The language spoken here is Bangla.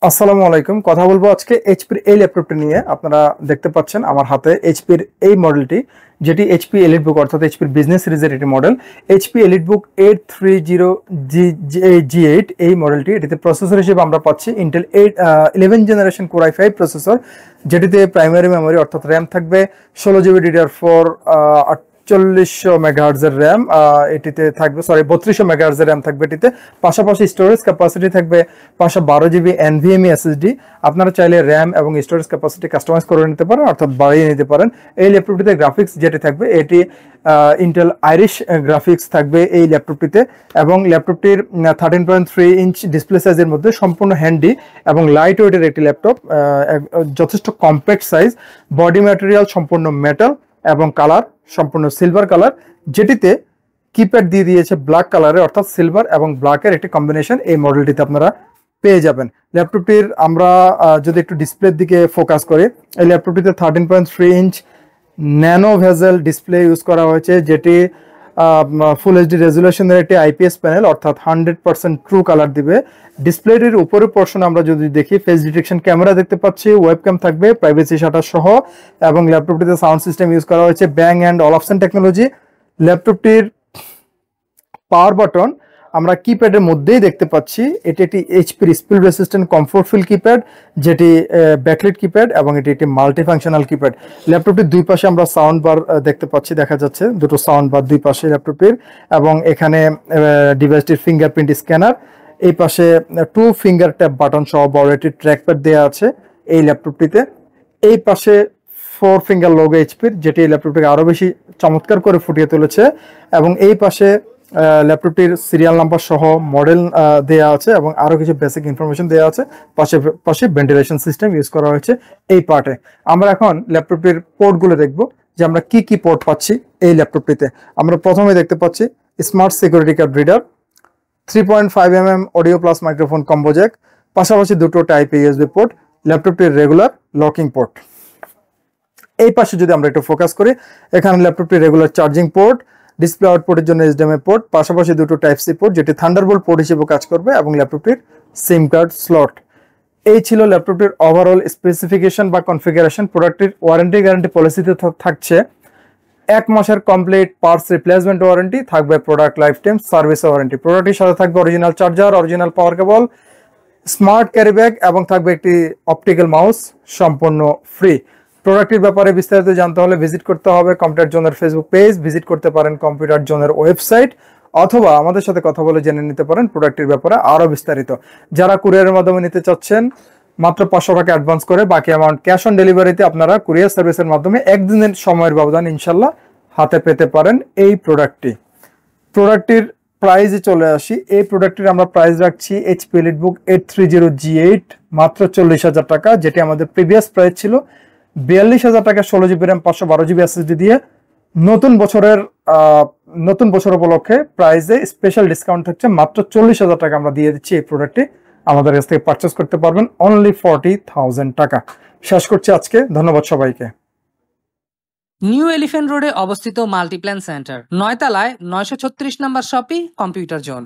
আসসালামু আলাইকুম। কথা বলবো আজকে এইচপির এই ল্যাপটপটি নিয়ে। আপনারা দেখতে পাচ্ছেন আমার হাতে এইচপির এই মডেলটি, যেটি এইচপি এলিটবুক অর্থাৎ এইচপির বিজনেস সিরিজের একটি মডেল। এইচপি এলিটবুক 830G8 এই মডেলটি। এটিতে প্রসেসর হিসেবে আমরা পাচ্ছি Intel 11 generation core i5 processor, যেটিতে প্রাইমারি মেমোরি অর্থাৎ র্যাম থাকবে 16 GB DDR4, 4800 মেগাহার্জের র্যাম এটিতে থাকবে, 3200 মেগাহার্জের র্যাম থাকবে এটিতে। পাশাপাশি স্টোরেজ ক্যাপাসিটি থাকবে 512 GB NVMe SSD। আপনারা চাইলে র্যাম এবং স্টোরেজ ক্যাপাসিটি কাস্টমাইজ করে নিতে পারেন অর্থাৎ বাড়িয়ে নিতে পারেন। এই ল্যাপটপটিতে গ্রাফিক্স যেটি থাকবে এটি ইন্টেল আইরিশ গ্রাফিক্স থাকবে এই ল্যাপটপটিতে, এবং ল্যাপটপটির 13.3 ইঞ্চ ডিসপ্লে সাইজের মধ্যে সম্পূর্ণ হ্যান্ডি এবং লাইট ওয়েটের একটি ল্যাপটপ, যথেষ্ট কম্প্যাক্ট সাইজ। বডি ম্যাটেরিয়াল সম্পূর্ণ মেটাল এবং কালার সম্পূর্ণ সিলভার কালার, যেটিতে কিপ্যাড দিয়ে দিয়েছে ব্ল্যাক কালারের অর্থাৎ সিলভার এবং ব্ল্যাকের একটি কম্বিনেশন এই মডেলটিতে আপনারা পেয়ে যাবেন। ল্যাপটপটির আমরা যদি একটু ডিসপ্লের দিকে ফোকাস করি, এই ল্যাপটপটিতে 13.3 inch nano bezel display use করা হয়েছে, যেটি ফুল এইচডি রেজুলেশনের একটি আইপিএস প্যানেল অর্থাৎ 100% ট্রু কালার দিবে। ডিসপ্লেটির উপরের পোর্শন আমরা যদি দেখি, ফেস ডিটেকশন ক্যামেরা দেখতে পাচ্ছি, ওয়েবক্যাম থাকবে প্রাইভেসি শাটার সহ, এবং ল্যাপটপটিতে সাউন্ড সিস্টেম ইউজ করা হয়েছে ব্যাং অ্যান্ড অলপসন টেকনোলজি। ল্যাপটপটির পাওয়ার বাটন আমরা কিপ্যাডের মধ্যেই দেখতে পাচ্ছি। এটি একটি এইচপির spill resistant comfort feel keypad, যেটি ব্যাকলিট কিপ্যাড এবং এটি একটি মাল্টি ফাংশনাল কিপ্যাড। ল্যাপটপটির দুই পাশে আমরা সাউন্ড বার দেখতে পাচ্ছি, দেখা যাচ্ছে দুটো সাউন্ড বার দুই পাশে ল্যাপটপটির, এবং এখানে ডিভাইসটির ফিঙ্গারপ্রিন্ট স্ক্যানার। এই পাশে 2 ফিঙ্গার ট্যাপ বাটন সহ বড় একটি ট্র্যাকপ্যাড দেওয়া আছে এই ল্যাপটপটিতে। এই পাশে 4 ফিঙ্গার লোগো এইচপির, যেটি এই ল্যাপটপটিকে আরো বেশি চমৎকার করে ফুটিয়ে তুলেছে, এবং এই পাশে ল্যাপটপটির সিরিয়াল নাম্বার সহ মডেল দেওয়া আছে এবং আরো কিছু বেসিক ইনফরমেশন দেওয়া আছে। পাশে ভেন্টিলেশন সিস্টেম ইউজ করা হয়েছে এই পার্টে। আমরা এখন ল্যাপটপটির পোর্টগুলো দেখব যে আমরা কি কি পোর্ট পাচ্ছি এই ল্যাপটপটিতে। আমরা প্রথমে দেখতে পাচ্ছি smart security card reader, 3.5 mm audio plus microphone combo jack, পাশাপাশি দুটো টাইপ ইউএসবি পোর্ট, ল্যাপটপটির রেগুলার লকিং পোর্ট। এই পাশে যদি আমরা একটু ফোকাস করি, এখানে ল্যাপটপটির রেগুলার চার্জিং পোর্ট, ডিসপ্লে আউটপুটের জন্য এইচডিএমআই পোর্ট, পাশাপাশি দুটো টাইপ সি পোর্ট যেটি থান্ডারবোল্ট পোর্ট হিসেবে কাজ করবে, এবং ল্যাপটপটির সিম কার্ড স্লট। এই ছিল ল্যাপটপটির ওভারঅল স্পেসিফিকেশন বা কনফিগারেশন। প্রোডাক্টটির ওয়ারেন্টি গ্যারান্টি পলিসিতে থাকছে 1 মাসের কমপ্লিট পার্টস রিপ্লেসমেন্ট ওয়ারেন্টি, থাকবে product lifetime service warranty. প্রোডাক্টটির সাথে থাকবে original charger, original power cable, smart carry bag এবং থাকবে একটি অপটিক্যাল মাউস সম্পূর্ণ ফ্রি। প্রোডাক্টের ব্যাপারে বিস্তারিত জানতে হলে ভিজিট করতে হবে কম্পিউটার জোনের ফেসবুক পেজ, ভিজিট করতে পারেন কম্পিউটার জোনের ওয়েবসাইট, অথবা আমাদের সাথে কথা বলে জেনে নিতে পারেন প্রোডাক্টের ব্যাপারে আরো বিস্তারিত। যারা কুরিয়ারের মাধ্যমে নিতে চাচ্ছেন, মাত্র 500 টাকা অ্যাডভান্স করে বাকি অ্যামাউন্ট ক্যাশ অন ডেলিভারিতে আপনারা কুরিয়ার সার্ভিসের মাধ্যমে একদিনের সময়ের ব্যবধান ইনশাল্লাহ হাতে পেতে পারেন এই প্রোডাক্টটির প্রাইসে চলে আসি। এই প্রোডাক্টের আমরা প্রাইস রাখছি এইচপি এলিটবুক 830G8 মাত্র 40,000 টাকা, যেটি আমাদের প্রিভিয়াস প্রাইস ছিল 42,000 টাকা 16 GB র্যাম 512 GB SSD দিয়ে। নতুন বছর উপলক্ষে প্রাইসে স্পেশাল ডিসকাউন্ট থাকছে, মাত্র 40,000 টাকা আমরা দিয়ে দিচ্ছি। এই প্রোডাক্টটি আমাদের কাছ থেকে পারচেস করতে পারবেন অনলি 40,000 টাকা। শেষ করছি আজকে, ধন্যবাদ সবাইকে। নিউ এলিফ্যান্ট রোডে অবস্থিত মাল্টিপ্ল্যান সেন্টার, 9 তলায় 936 নম্বর শপি, কম্পিউটার জোন।